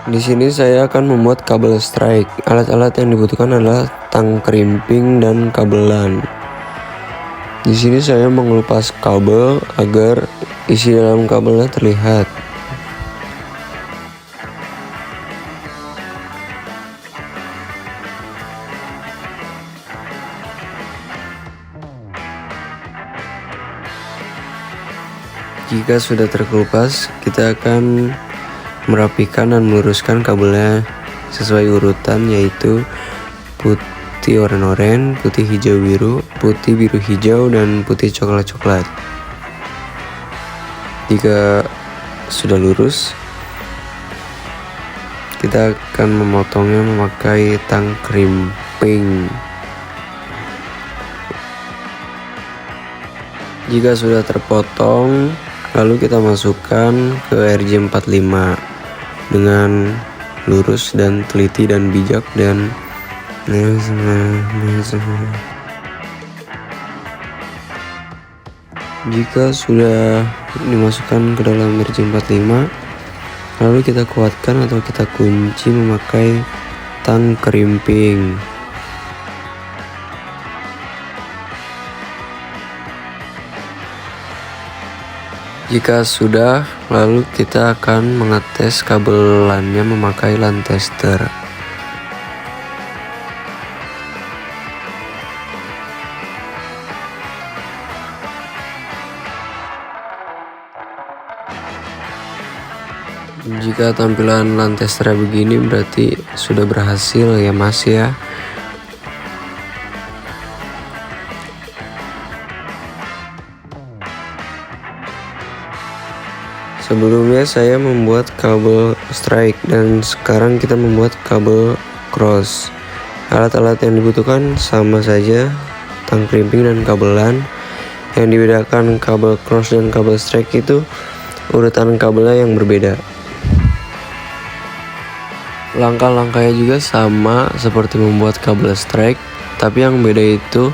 Di sini saya akan membuat kabel strike. Alat-alat yang dibutuhkan adalah tang krimping dan kabelan. Di sini saya mengelupas kabel agar isi dalam kabelnya terlihat. Jika sudah terkelupas, kita akan merapikan dan meluruskan kabelnya sesuai urutan, yaitu putih oranye, putih hijau biru, putih biru hijau, dan putih coklat-coklat. Jika sudah lurus, kita akan memotongnya memakai tang krimping. Jika sudah terpotong, lalu kita masukkan ke RJ45 dengan lurus dan teliti dan bijak, dan jika sudah dimasukkan ke dalam RJ45, lalu kita kuatkan atau kita kunci memakai tang krimping. Jika sudah, lalu kita akan mengetes kabelannya memakai LAN tester. Jika tampilan LAN tester begini, berarti sudah berhasil ya Mas ya. Sebelumnya saya membuat kabel strike dan sekarang kita membuat kabel cross. Alat-alat yang dibutuhkan sama saja, tang krimping dan kabelan. Yang dibedakan kabel cross dan kabel strike itu urutan kabelnya yang berbeda. Langkah-langkahnya juga sama seperti membuat kabel strike, tapi yang beda itu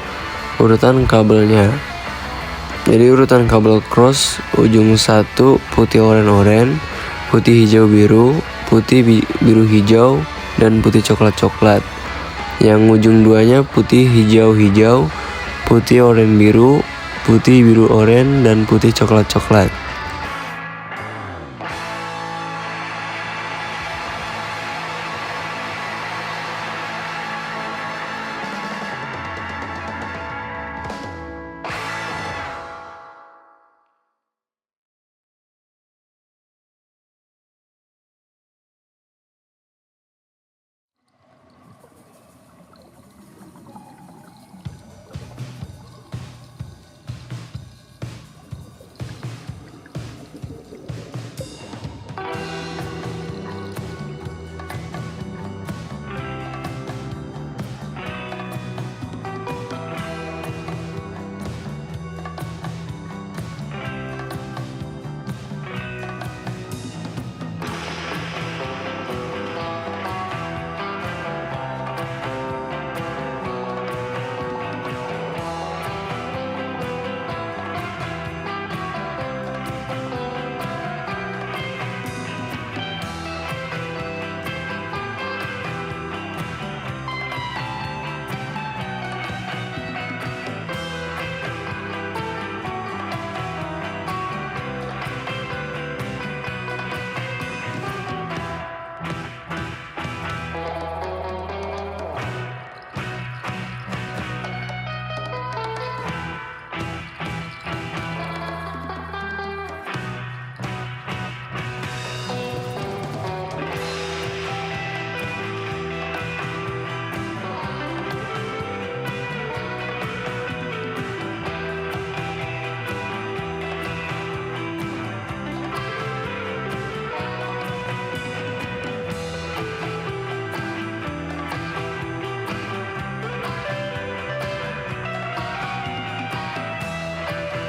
urutan kabelnya. Jadi urutan kabel cross, ujung 1 putih oranye, putih hijau biru, putih biru hijau, dan putih coklat-coklat. Yang ujung 2-nya putih hijau-hijau, putih oranye biru, putih biru oranye, dan putih coklat-coklat.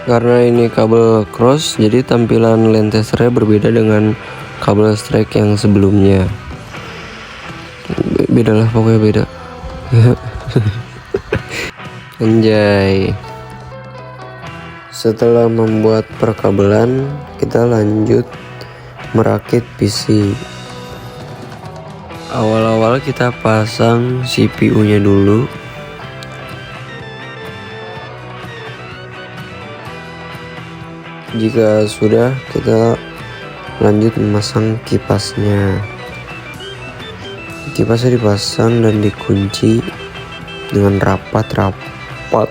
Karena ini kabel cross, jadi tampilan LAN testernya berbeda dengan kabel strike yang sebelumnya. Beda lah, pokoknya beda. Anjay. Setelah membuat perkabelan, kita lanjut merakit PC. Awal-awal kita pasang CPU-nya dulu. Jika sudah, kita lanjut memasang kipasnya. Kipasnya dipasang dan dikunci dengan rapat-rapat.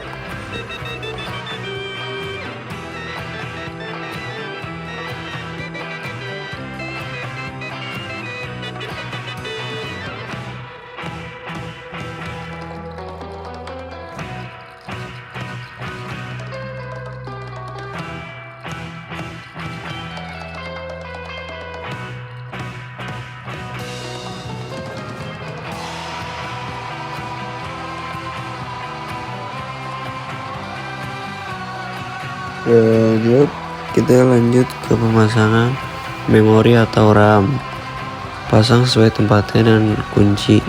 Lanjut, kita lanjut ke pemasangan memori atau RAM. Pasang sesuai tempatnya dan kunci.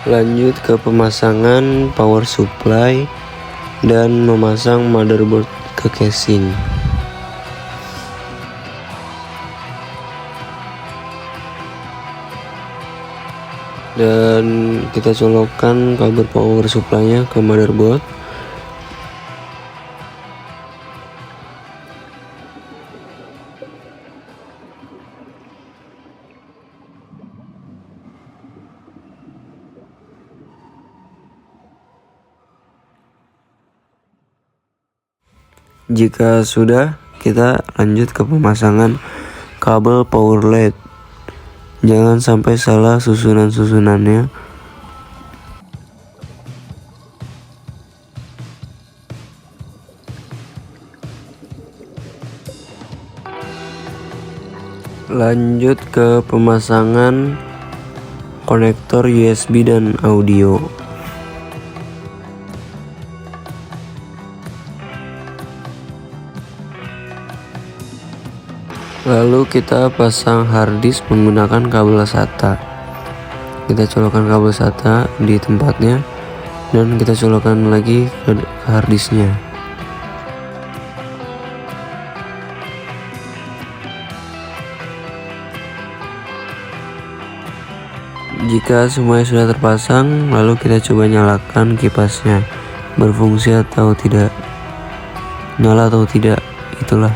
Lanjut ke pemasangan power supply dan memasang motherboard ke casing. Dan kita colokkan kabel power supply-nya ke motherboard. Jika sudah, kita lanjut ke pemasangan kabel power LED. Jangan sampai salah susunan-susunannya. Lanjut ke pemasangan konektor USB dan audio. Lalu kita pasang harddisk menggunakan kabel SATA. Kita colokkan kabel SATA di tempatnya dan kita colokkan lagi ke harddisknya. Jika semuanya sudah terpasang, lalu kita coba nyalakan kipasnya, berfungsi atau tidak, nyala atau tidak, itulah.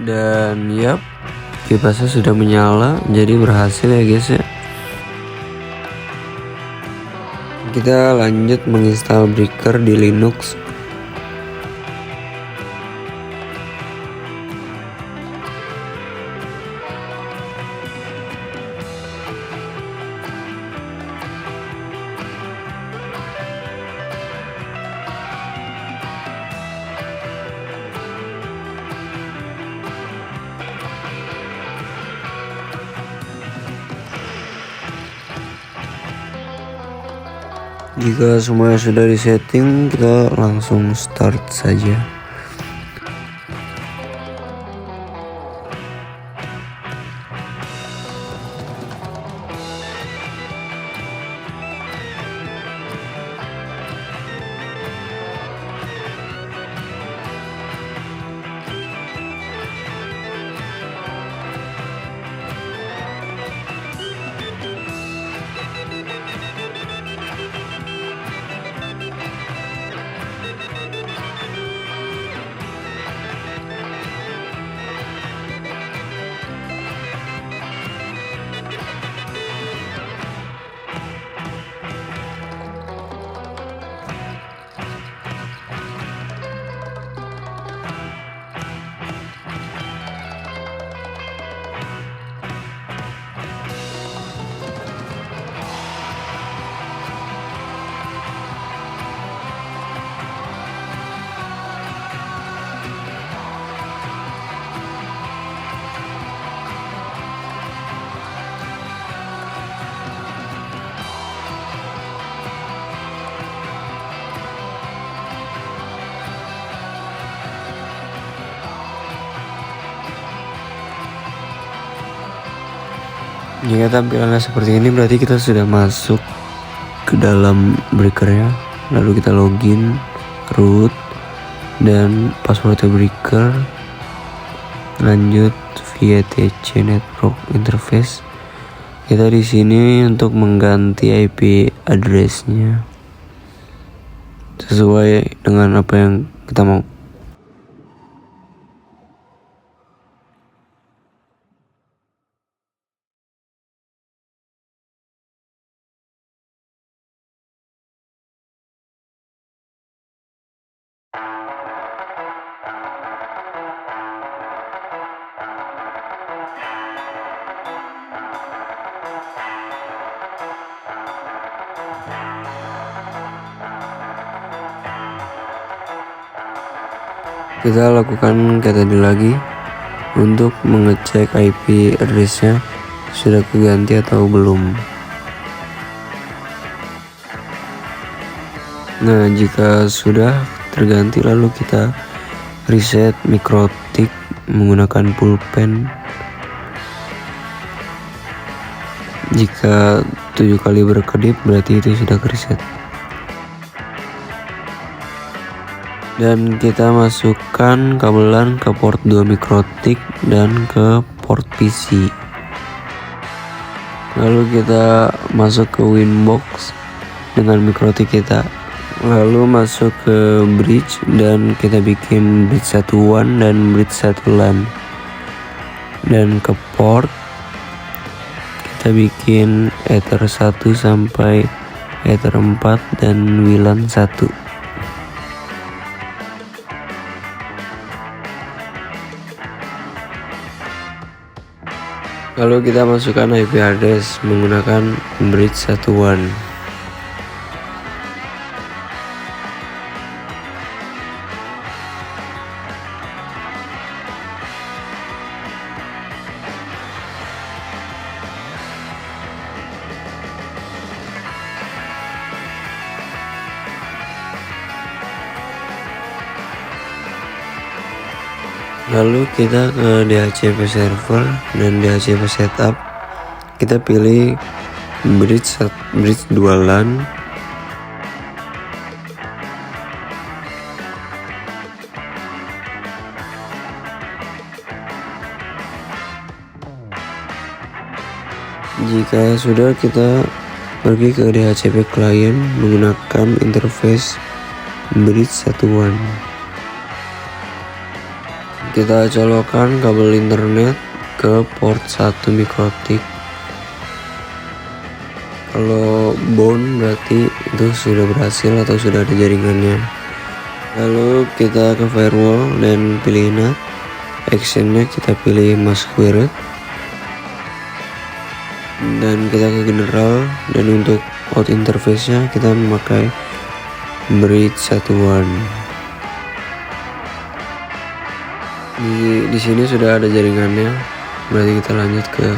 Dan yap, kipasnya sudah menyala, jadi berhasil ya guys ya. Kita lanjut menginstal breaker di Linux. Jika semuanya sudah disetting, kita langsung start saja. Jika tampilannya seperti ini berarti kita sudah masuk ke dalam breakernya. Lalu kita login root dan password breaker, lanjut via TC network interface. Kita di sini untuk mengganti IP address-nya sesuai dengan apa yang kita mau. Kita lakukan kayak tadi lagi untuk mengecek IP address-nya sudah keganti atau belum. Nah, jika sudah terganti lalu kita reset MikroTik menggunakan pulpen. Jika 7 kali berkedip berarti itu sudah reset. Dan kita masukkan kabelan ke port 2 MikroTik dan ke port PC. Lalu kita masuk ke Winbox dengan MikroTik kita. Lalu masuk ke bridge dan kita bikin bridge 1 WAN dan bridge 1 LAN. Dan ke port kita bikin Ether 1 sampai Ether 4 dan WLAN 1. Lalu kita masukkan IP address menggunakan bridge 1 WAN. Lalu kita ke DHCP server dan DHCP setup. Kita pilih bridge 2 LAN. Jika sudah, kita pergi ke DHCP client menggunakan interface bridge 1 WAN. Kita colokkan kabel internet ke port 1 MikroTik. Kalau bound berarti itu sudah berhasil atau sudah ada jaringannya. Lalu kita ke firewall dan pilih NAT. Actionnya kita pilih masquerade. Dan kita ke general, dan untuk out interface-nya kita memakai bridge 1 WAN. Di sini sudah ada jaringannya, berarti kita lanjut ke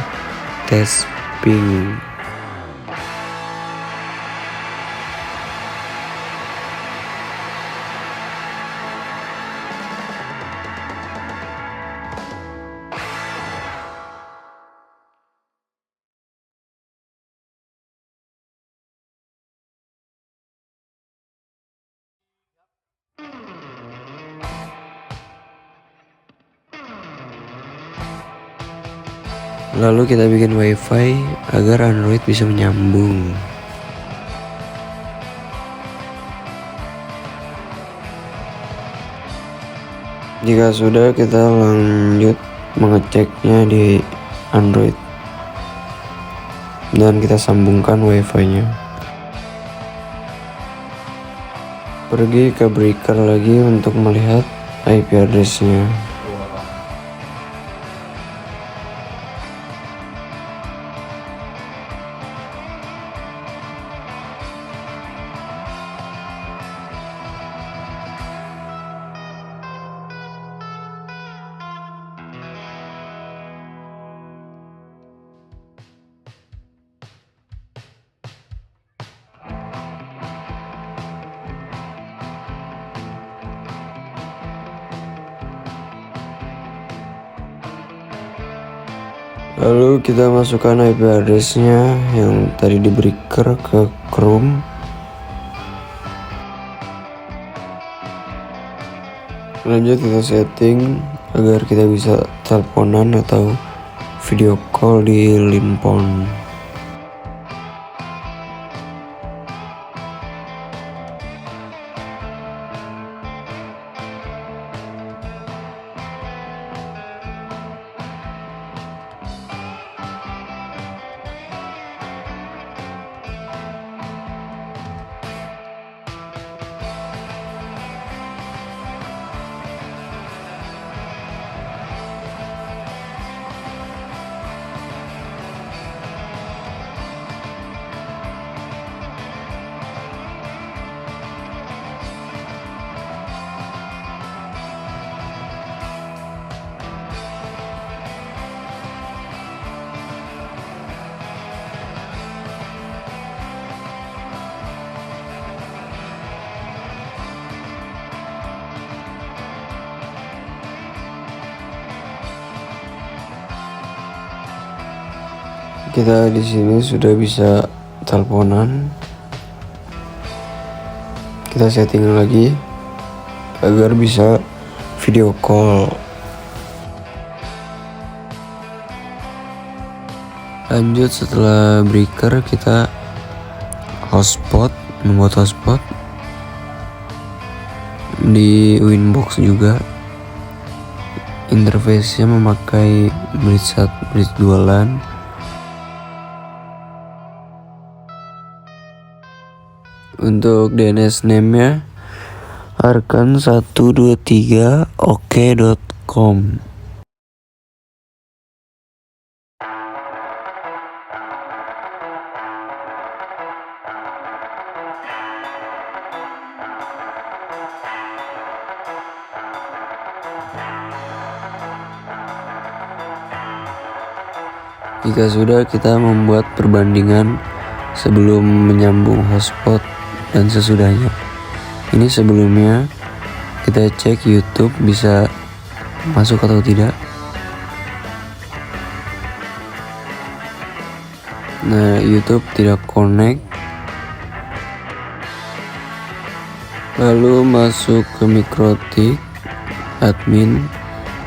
tes ping. Lalu kita bikin wifi agar Android bisa menyambung. Jika sudah, kita lanjut mengeceknya di Android dan kita sambungkan wifi-nya. Pergi ke breaker lagi untuk melihat IP address-nya. Lalu kita masukkan IP address-nya yang tadi diberi ke Chrome. Lanjut kita setting agar kita bisa teleponan atau video call di Linpon. Kita di sini sudah bisa teleponan. Kita setting lagi agar bisa video call. Lanjut setelah breaker kita membuat hotspot di Winbox juga. Interface-nya memakai bridge 2 LAN. Untuk DNS name-nya arkan123ok.com. Jika sudah, kita membuat perbandingan sebelum menyambung hotspot dan sesudahnya. Ini sebelumnya kita cek YouTube bisa masuk atau tidak. Nah, YouTube tidak connect. Lalu masuk ke Mikrotik admin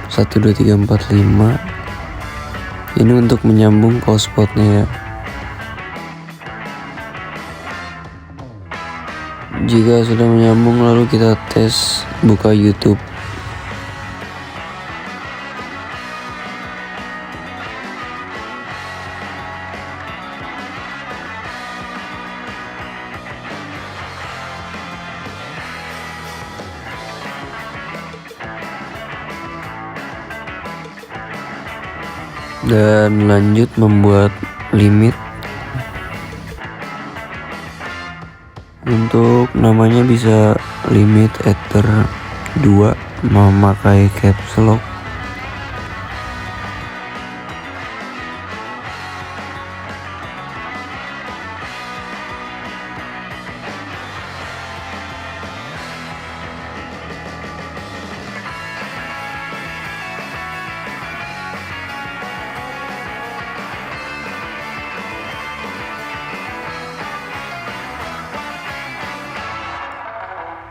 12345. Ini untuk menyambung ke hotspotnya ya. Jika sudah menyambung, lalu kita tes buka YouTube. Dan lanjut membuat limit. Untuk namanya bisa limit ether 2 memakai caps lock.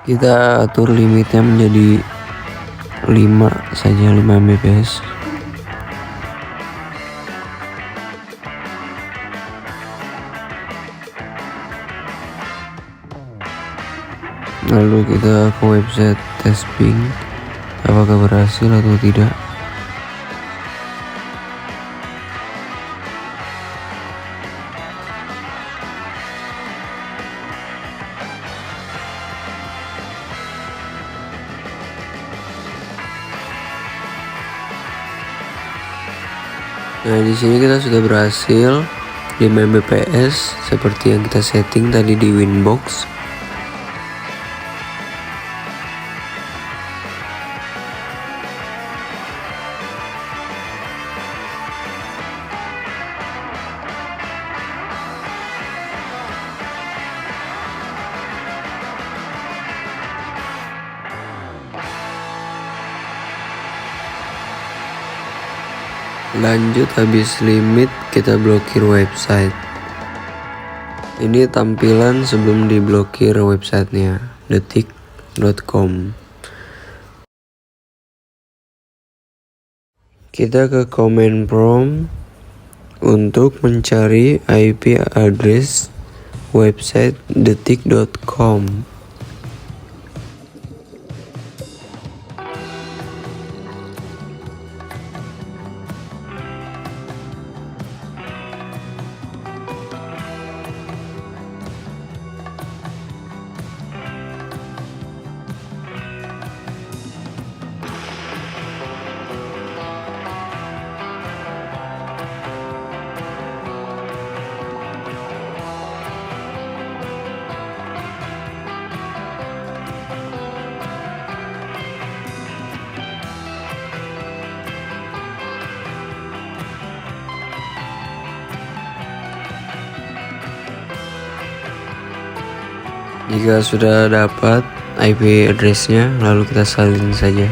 Kita atur limitnya menjadi 5 saja, 5 Mbps. Lalu kita ke website tes ping, apakah berhasil atau tidak. Nah, di sini kita sudah berhasil 5 Mbps seperti yang kita setting tadi di Winbox. Lanjut, habis limit kita blokir website. Ini tampilan sebelum diblokir websitenya, detik.com. Kita ke command prompt untuk mencari IP address website detik.com. Jika sudah dapat IP addressnya, lalu kita salin saja.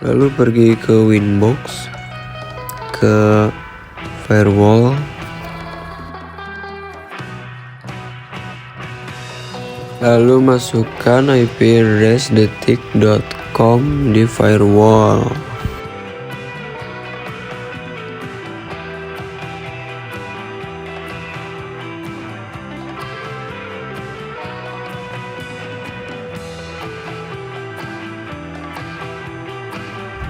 Lalu pergi ke Winbox, ke firewall, lalu masukkan IP address detik.com di firewall.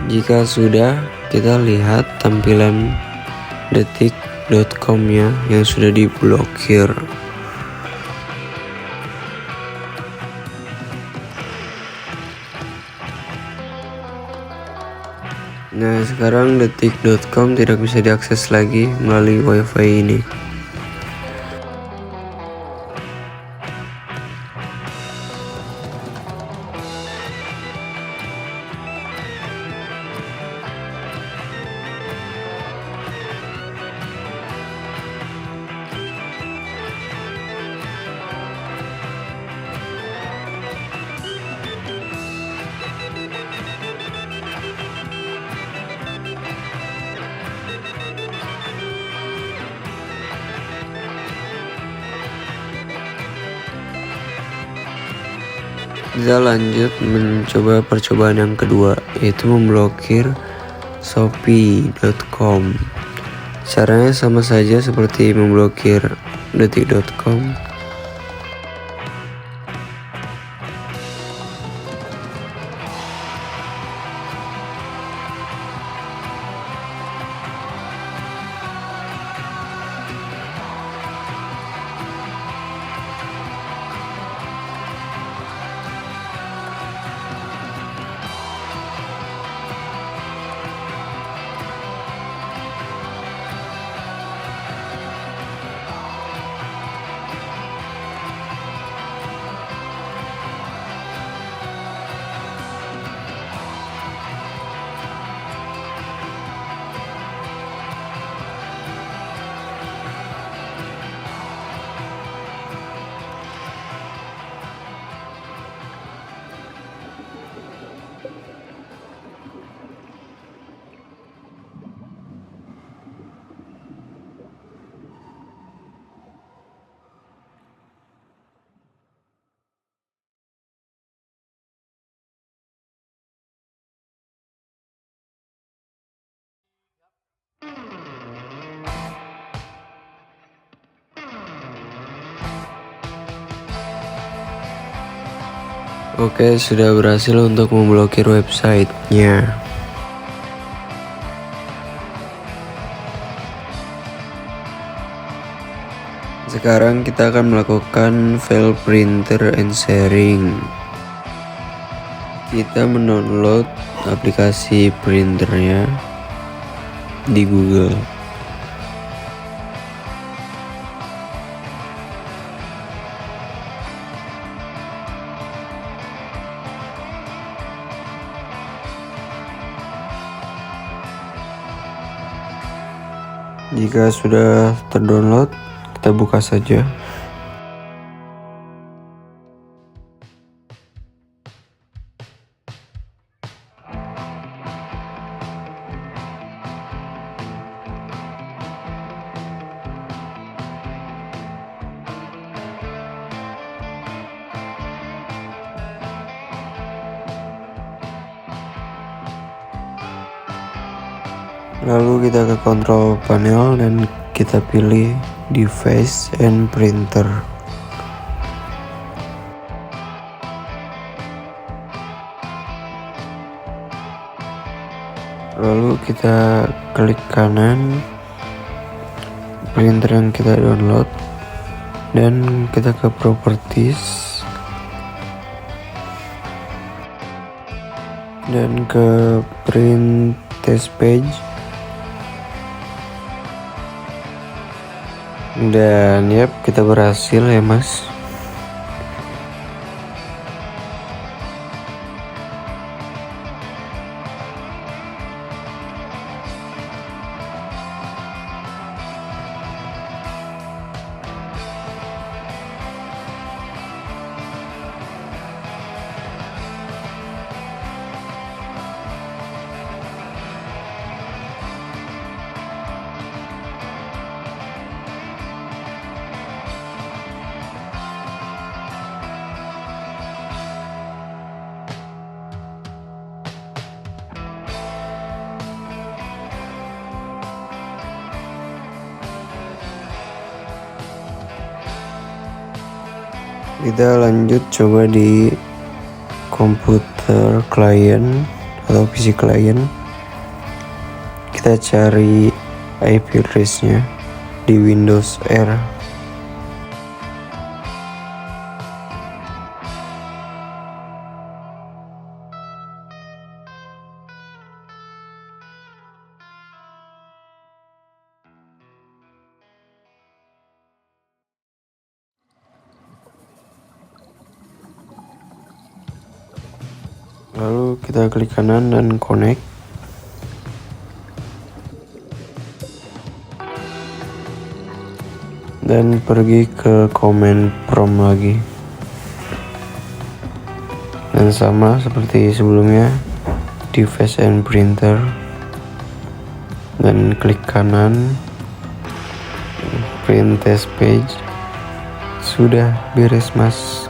Jika sudah, kita lihat tampilan detik.com-nya yang sudah diblokir. Nah, sekarang detik.com tidak bisa diakses lagi melalui WiFi ini. Kita lanjut mencoba percobaan yang kedua, yaitu memblokir shopee.com. Caranya sama saja seperti memblokir detik.com. Oke, sudah berhasil untuk memblokir websitenya. Sekarang kita akan melakukan file printer and sharing. Kita mendownload aplikasi printernya di Google. Jika sudah terdownload, kita buka saja. Lalu kita ke control panel dan kita pilih device and printer. Lalu kita klik kanan printer yang kita download dan kita ke properties dan ke print test page, dan yap, kita berhasil ya mas. Kita lanjut coba di komputer klien atau PC klien. Kita cari IP address-nya di Windows R. Lalu kita klik kanan dan connect. Dan pergi ke command prompt lagi. Dan sama seperti sebelumnya, device and printer. Dan klik kanan, print test page. Sudah beres mas.